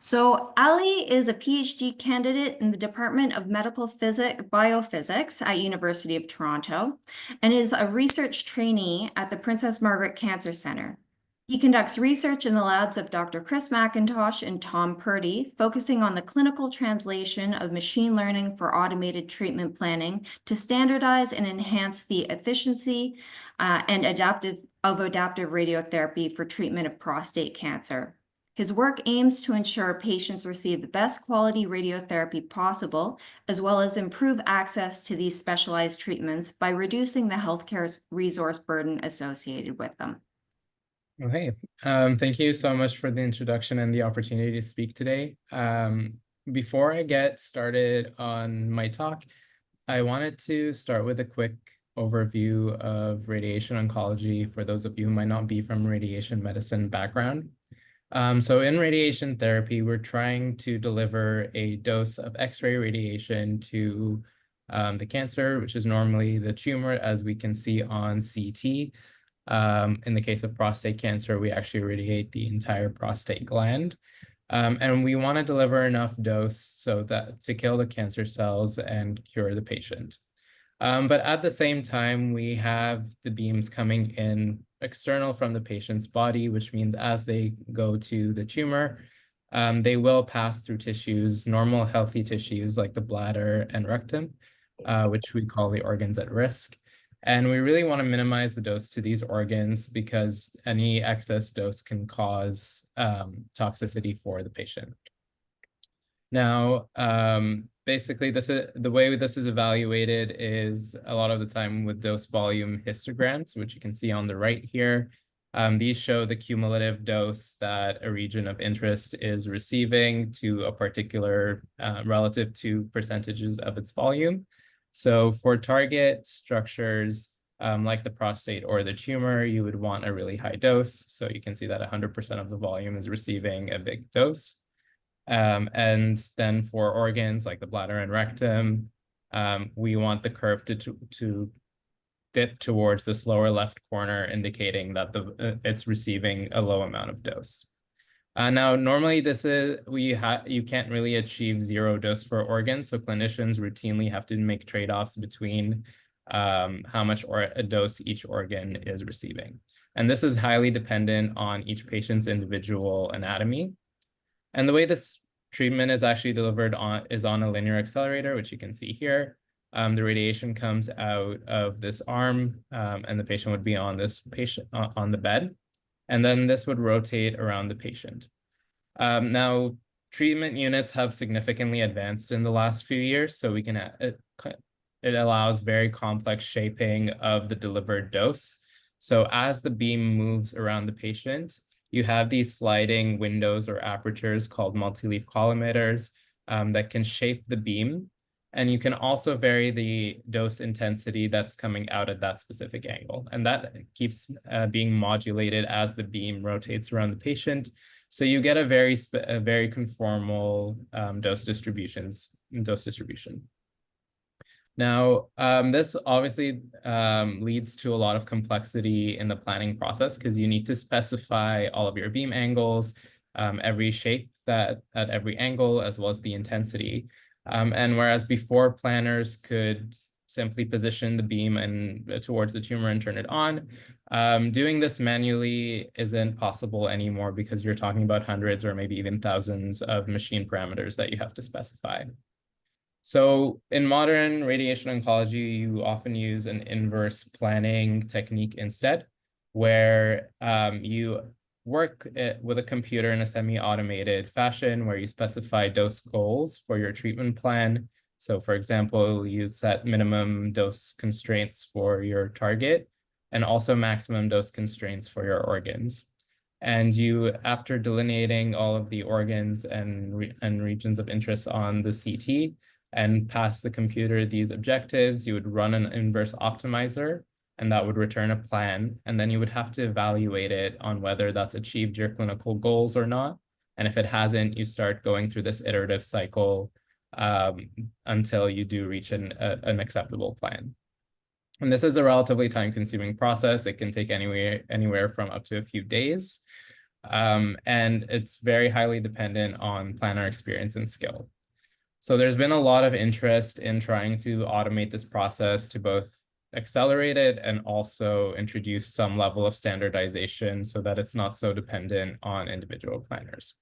So Ali is a PhD candidate in the Department of Medical Biophysics at University of Toronto and is a research trainee at the Princess Margaret Cancer Centre. He conducts research in the labs of Dr. Chris McIntosh and Tom Purdy, focusing on the clinical translation of machine learning for automated treatment planning to standardize and enhance the efficiency and adaptive radiotherapy for treatment of prostate cancer. His work aims to ensure patients receive the best quality radiotherapy possible, as well as improve access to these specialized treatments by reducing the healthcare resource burden associated with them. Okay, thank you so much for the introduction and the opportunity to speak today. Before I get started on my talk, I wanted to start with a quick overview of radiation oncology for those of you who might not be from radiation medicine background. So in radiation therapy, we're trying to deliver a dose of X-ray radiation to the cancer, which is normally the tumor, as we can see on CT. In the case of prostate cancer, we actually irradiate the entire prostate gland. And we want to deliver enough dose so that to kill the cancer cells and cure the patient. But at the same time, we have the beams coming in external from the patient's body, which means as they go to the tumor, they will pass through tissues, normal healthy tissues like the bladder and rectum, which we call the organs at risk. And we really want to minimize the dose to these organs because any excess dose can cause toxicity for the patient. Now, basically, the way this is evaluated is a lot of the time with dose volume histograms, which you can see on the right here. These show the cumulative dose that a region of interest is receiving to a particular relative to percentages of its volume. So for target structures like the prostate or the tumor, you would want a really high dose. So you can see that 100% of the volume is receiving a big dose. And then for organs like the bladder and rectum, we want the curve to dip towards this lower left corner, indicating that it's receiving a low amount of dose. Now, normally you can't really achieve zero dose for organs, so clinicians routinely have to make trade-offs between how much a dose each organ is receiving. And this is highly dependent on each patient's individual anatomy. And the way this treatment is actually delivered is on a linear accelerator, which you can see here. The radiation comes out of this arm, and the patient would be on on the bed. And then this would rotate around the patient. Now, treatment units have significantly advanced in the last few years, so it allows very complex shaping of the delivered dose. So as the beam moves around the patient, you have these sliding windows or apertures called multi-leaf collimators that can shape the beam. And you can also vary the dose intensity that's coming out at that specific angle. And that keeps being modulated as the beam rotates around the patient. So you get a very conformal dose distribution. Now, this obviously leads to a lot of complexity in the planning process because you need to specify all of your beam angles, every shape at every angle, as well as the intensity. And whereas before planners could simply position the beam towards the tumor and turn it on, doing this manually isn't possible anymore because you're talking about hundreds or maybe even thousands of machine parameters that you have to specify. So in modern radiation oncology, you often use an inverse planning technique instead, where you work with a computer in a semi-automated fashion where you specify dose goals for your treatment plan. So for example, you set minimum dose constraints for your target and also maximum dose constraints for your organs. And you, after delineating all of the organs and regions of interest on the CT and pass the computer these objectives, you would run an inverse optimizer, and that would return a plan. And then you would have to evaluate it on whether that's achieved your clinical goals or not. And if it hasn't, you start going through this iterative cycle until you do reach an acceptable plan. And this is a relatively time-consuming process. It can take anywhere from up to a few days. And it's very highly dependent on planner experience and skill. So there's been a lot of interest in trying to automate this process to both accelerate it and also introduce some level of standardization so that it's not so dependent on individual planners.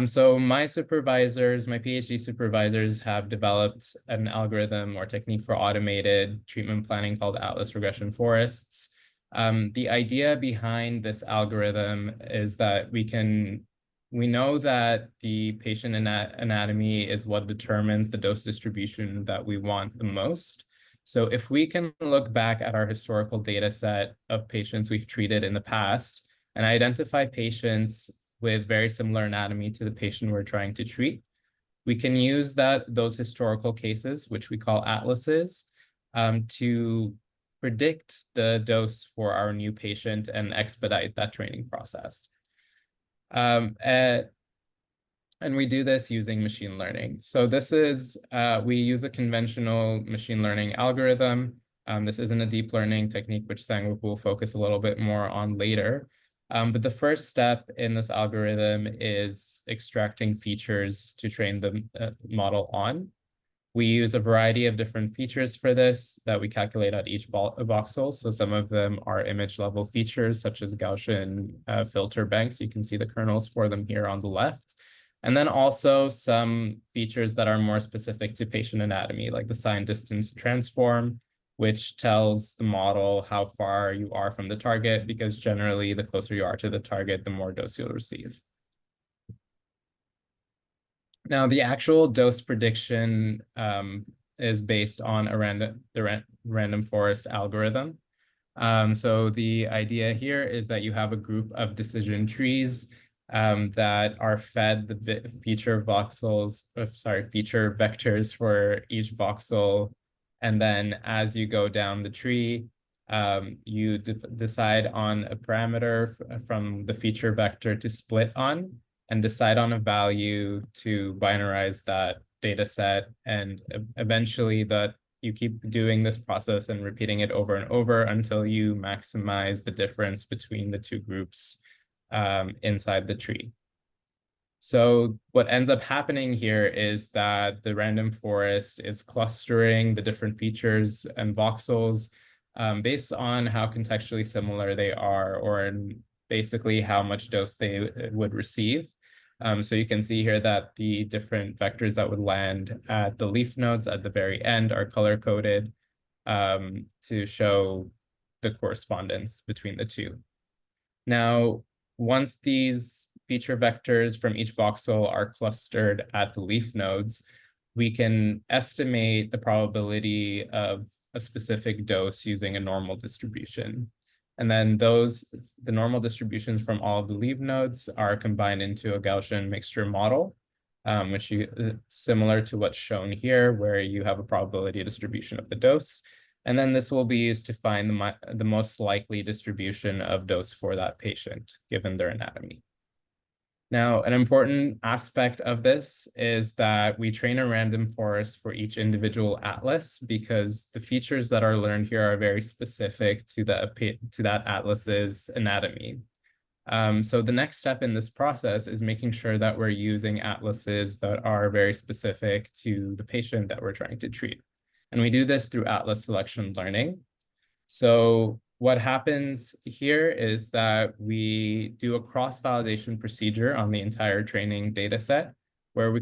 So my supervisors, my PhD supervisors, have developed an algorithm or technique for automated treatment planning called Atlas regression forests. The idea behind this algorithm is that we know that the patient anatomy is what determines the dose distribution that we want the most. So if we can look back at our historical data set of patients we've treated in the past and identify patients with very similar anatomy to the patient we're trying to treat, we can use those historical cases, which we call atlases, to predict the dose for our new patient and expedite that training process. And we do this using machine learning. So this is, we use a conventional machine learning algorithm. This isn't a deep learning technique, which Sang will focus a little bit more on later. But the first step in this algorithm is extracting features to train the model on. We use a variety of different features for this that we calculate at each voxel. So some of them are image level features, such as Gaussian filter banks. You can see the kernels for them here on the left. And then also some features that are more specific to patient anatomy, like the sign distance transform, which tells the model how far you are from the target, because generally the closer you are to the target, the more dose you'll receive. Now, the actual dose prediction is based on the random forest algorithm. So the idea here is that you have a group of decision trees that are fed the feature vectors for each voxel. And then as you go down the tree, you decide on a parameter from the feature vector to split on, and decide on a value to binarize that data set. And eventually that you keep doing this process and repeating it over and over until you maximize the difference between the two groups inside the tree. So what ends up happening here is that the random forest is clustering the different features and voxels based on how contextually similar they are, or basically how much dose they would receive. So you can see here that the different vectors that would land at the leaf nodes at the very end are color-coded to show the correspondence between the two. Now, once these feature vectors from each voxel are clustered at the leaf nodes, we can estimate the probability of a specific dose using a normal distribution. And then the normal distributions from all of the leaf nodes are combined into a Gaussian mixture model, which similar to what's shown here, where you have a probability distribution of the dose. And then this will be used to find the most likely distribution of dose for that patient, given their anatomy. Now, an important aspect of this is that we train a random forest for each individual atlas, because the features that are learned here are very specific to that atlas's anatomy. So the next step in this process is making sure that we're using atlases that are very specific to the patient that we're trying to treat. And we do this through atlas selection learning. So what happens here is that we do a cross-validation procedure on the entire training data set, where we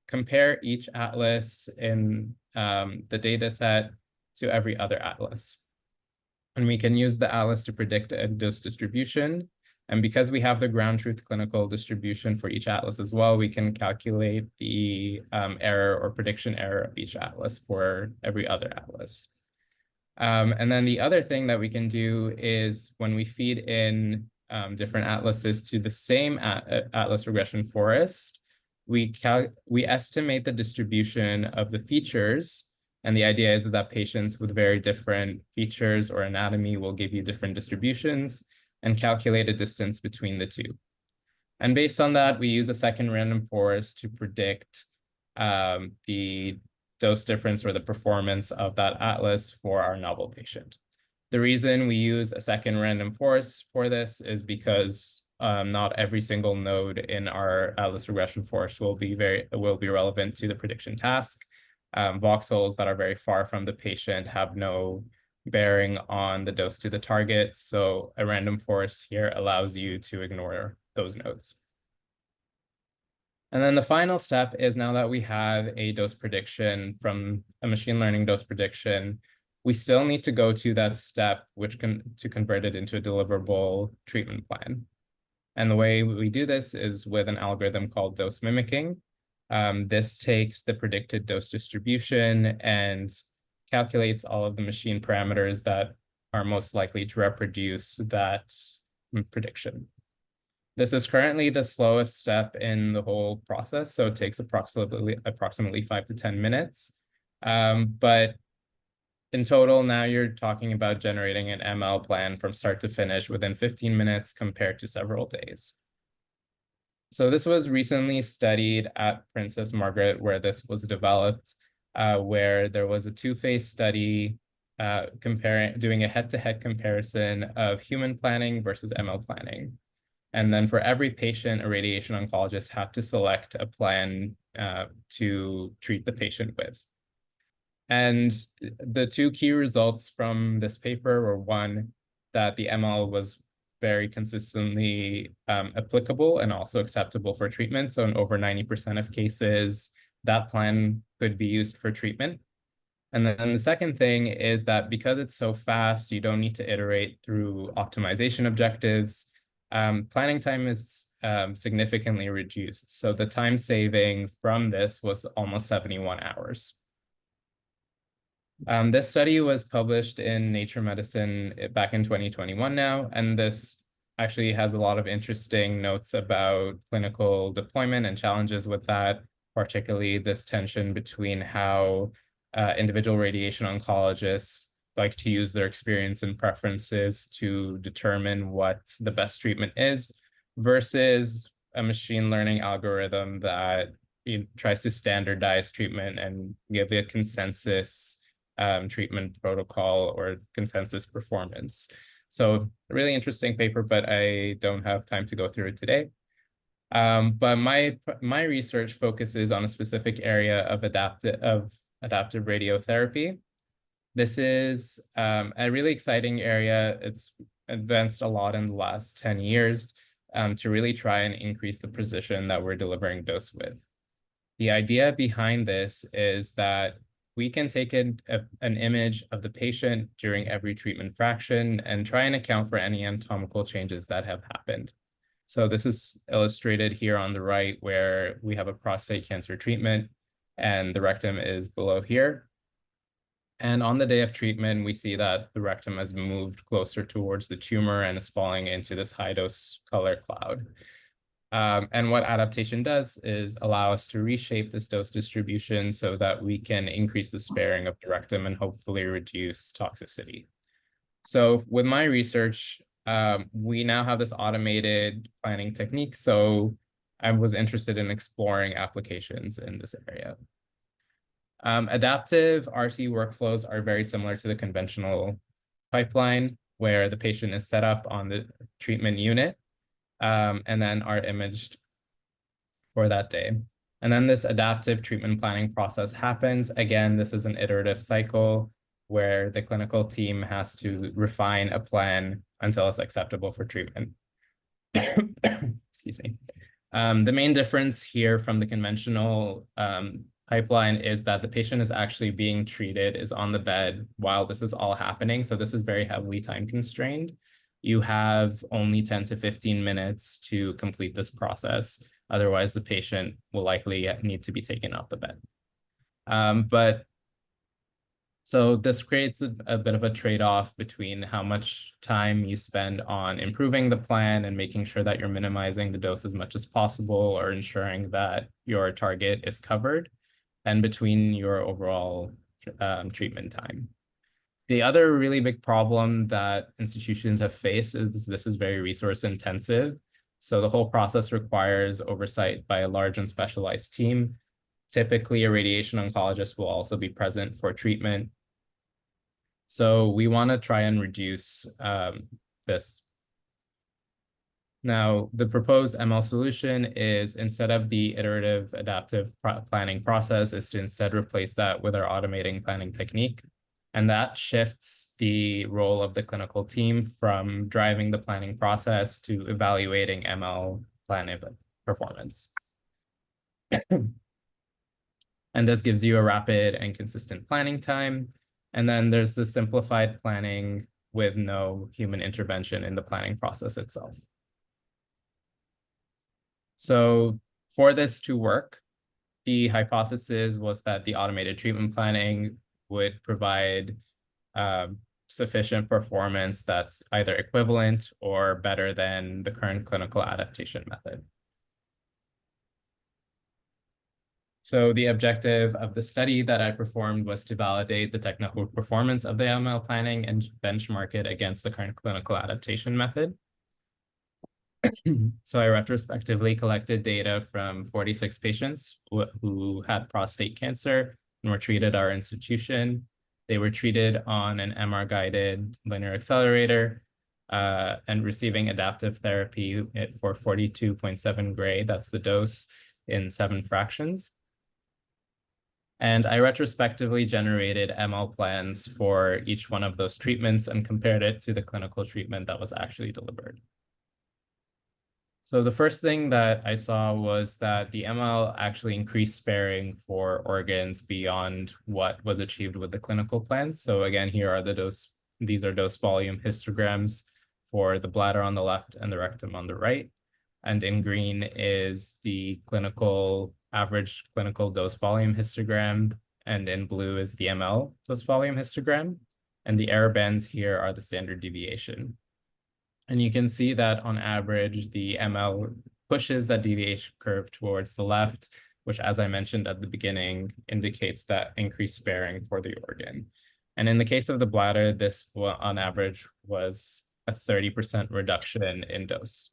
compare each atlas in the data set to every other atlas. And we can use the atlas to predict a dose distribution. And because we have the ground truth clinical distribution for each atlas as well, we can calculate the error or prediction error of each atlas for every other atlas. And then the other thing that we can do is when we feed in different atlases to the same atlas regression forest, we estimate the distribution of the features. And the idea is that patients with very different features or anatomy will give you different distributions, and calculate a distance between the two. And based on that, we use a second random forest to predict the dose difference or the performance of that atlas for our novel patient. The reason we use a second random forest for this is because not every single node in our Atlas regression forest will be relevant to the prediction task. Voxels that are very far from the patient have no bearing on the dose to the target. So a random forest here allows you to ignore those nodes. And then the final step is, now that we have a dose prediction from a machine learning dose prediction, we still need to go to that step to convert it into a deliverable treatment plan. And the way we do this is with an algorithm called dose mimicking. This takes the predicted dose distribution and calculates all of the machine parameters that are most likely to reproduce that prediction. This is currently the slowest step in the whole process, so it takes approximately 5 to 10 minutes. But in total, now you're talking about generating an ML plan from start to finish within 15 minutes compared to several days. So this was recently studied at Princess Margaret, where this was developed, where there was a two-phase study doing a head-to-head comparison of human planning versus ML planning. And then for every patient, a radiation oncologist had to select a plan to treat the patient with. And the two key results from this paper were, one, that the ML was very consistently applicable and also acceptable for treatment. So in over 90% of cases, that plan could be used for treatment. And then the second thing is that because it's so fast, you don't need to iterate through optimization objectives. Planning time is significantly reduced. So the time saving from this was almost 71 hours. This study was published in Nature Medicine back in 2021 now, and this actually has a lot of interesting notes about clinical deployment and challenges with that, particularly this tension between how individual radiation oncologists like to use their experience and preferences to determine what the best treatment is versus a machine learning algorithm that tries to standardize treatment and give a consensus treatment protocol or consensus performance. So a really interesting paper, but I don't have time to go through it today. But my research focuses on a specific area of adaptive radiotherapy. This is a really exciting area. It's advanced a lot in the last 10 years to really try and increase the precision that we're delivering dose with. The idea behind this is that we can take an image of the patient during every treatment fraction and try and account for any anatomical changes that have happened. So this is illustrated here on the right, where we have a prostate cancer treatment and the rectum is below here. And on the day of treatment, we see that the rectum has moved closer towards the tumor and is falling into this high dose color cloud. And what adaptation does is allow us to reshape this dose distribution so that we can increase the sparing of the rectum and hopefully reduce toxicity. So with my research, we now have this automated planning technique. So I was interested in exploring applications in this area. Adaptive RT workflows are very similar to the conventional pipeline, where the patient is set up on the treatment unit and then are imaged for that day. And then this adaptive treatment planning process happens. Again, this is an iterative cycle where the clinical team has to refine a plan until it's acceptable for treatment. Excuse me. The main difference here from the conventional pipeline is that the patient is actually being treated, is on the bed while this is all happening. So this is very heavily time constrained. You have only 10 to 15 minutes to complete this process. Otherwise, the patient will likely need to be taken off the bed. So this creates a bit of a trade-off between how much time you spend on improving the plan and making sure that you're minimizing the dose as much as possible or ensuring that your target is covered, and between your overall treatment time. The other really big problem that institutions have faced is this is very resource intensive. So the whole process requires oversight by a large and specialized team. Typically, a radiation oncologist will also be present for treatment. So we want to try and reduce this. Now, the proposed ML solution is, instead of the iterative adaptive planning process, is to instead replace that with our automating planning technique. And that shifts the role of the clinical team from driving the planning process to evaluating ML plan performance. And this gives you a rapid and consistent planning time. And then there's the simplified planning with no human intervention in the planning process itself. So for this to work, the hypothesis was that the automated treatment planning would provide sufficient performance that's either equivalent or better than the current clinical adaptation method. So the objective of the study that I performed was to validate the technical performance of the ML planning and benchmark it against the current clinical adaptation method. So I retrospectively collected data from 46 patients who had prostate cancer and were treated at our institution. They were treated on an MR-guided linear accelerator and receiving adaptive therapy for 42.7 gray, that's the dose, in 7 fractions. And I retrospectively generated ML plans for each one of those treatments and compared it to the clinical treatment that was actually delivered. So the first thing that I saw was that the ML actually increased sparing for organs beyond what was achieved with the clinical plans. So again, here are these are dose volume histograms for the bladder on the left and the rectum on the right. And in green is the average clinical dose volume histogram, and in blue is the ML dose volume histogram. And the error bands here are the standard deviation. And you can see that on average, the ML pushes that deviation curve towards the left, which, as I mentioned at the beginning, indicates that increased sparing for the organ. And in the case of the bladder, this on average was a 30% reduction in dose.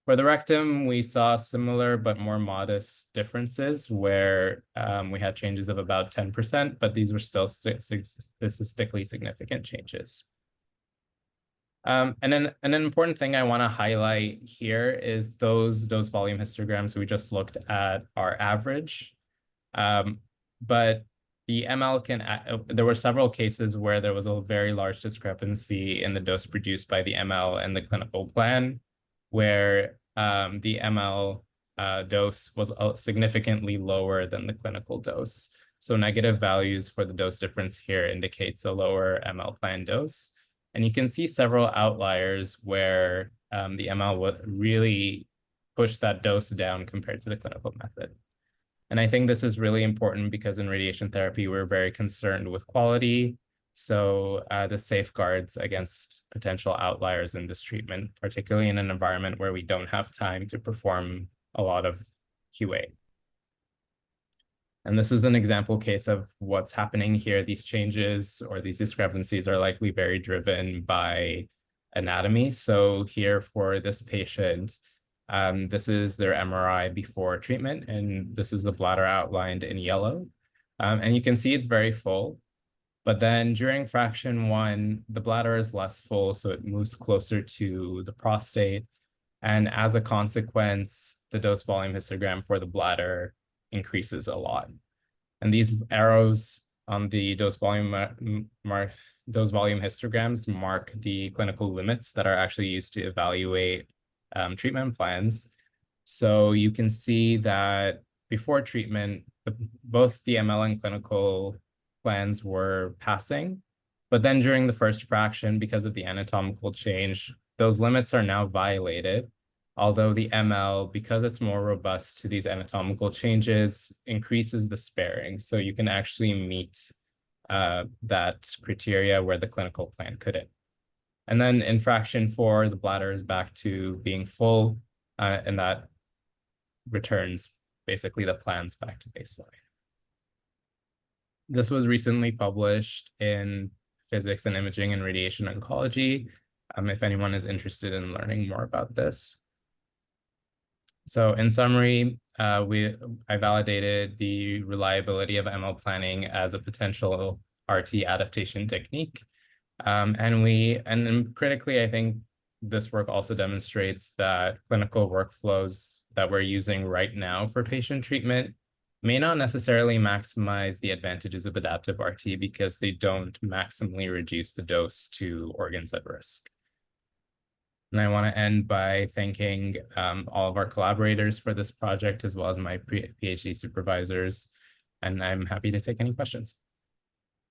For the rectum, we saw similar but more modest differences where we had changes of about 10%, but these were still statistically significant changes. And then an important thing I want to highlight here is those volume histograms we just looked at are average. But the ML there were several cases where there was a very large discrepancy in the dose produced by the ML and the clinical plan, where the ML dose was significantly lower than the clinical dose. So negative values for the dose difference here indicates a lower ML plan dose. And you can see several outliers where the ML would really push that dose down compared to the clinical method. And I think this is really important because in radiation therapy, we're very concerned with quality. So the safeguards against potential outliers in this treatment, particularly in an environment where we don't have time to perform a lot of QA. And this is an example case of what's happening here. These changes or these discrepancies are likely very driven by anatomy. So here for this patient, this is their MRI before treatment, and this is the bladder outlined in yellow. And you can see it's very full. But then during fraction 1, the bladder is less full, so it moves closer to the prostate. And as a consequence, the dose volume histogram for the bladder increases a lot. And these arrows on the dose volume histograms mark the clinical limits that are actually used to evaluate treatment plans. So you can see that before treatment, both the ML and clinical plans were passing. But then during the first fraction, because of the anatomical change, those limits are now violated. Although the ML, because it's more robust to these anatomical changes, increases the sparing. So you can actually meet that criteria where the clinical plan couldn't. And then in fraction 4, the bladder is back to being full, and that returns basically the plans back to baseline. This was recently published in Physics and Imaging and Radiation Oncology, if anyone is interested in learning more about this. So in summary, I validated the reliability of ML planning as a potential RT adaptation technique. And then critically, I think this work also demonstrates that clinical workflows that we're using right now for patient treatment may not necessarily maximize the advantages of adaptive RT because they don't maximally reduce the dose to organs at risk. And I want to end by thanking all of our collaborators for this project, as well as my PhD supervisors. And I'm happy to take any questions.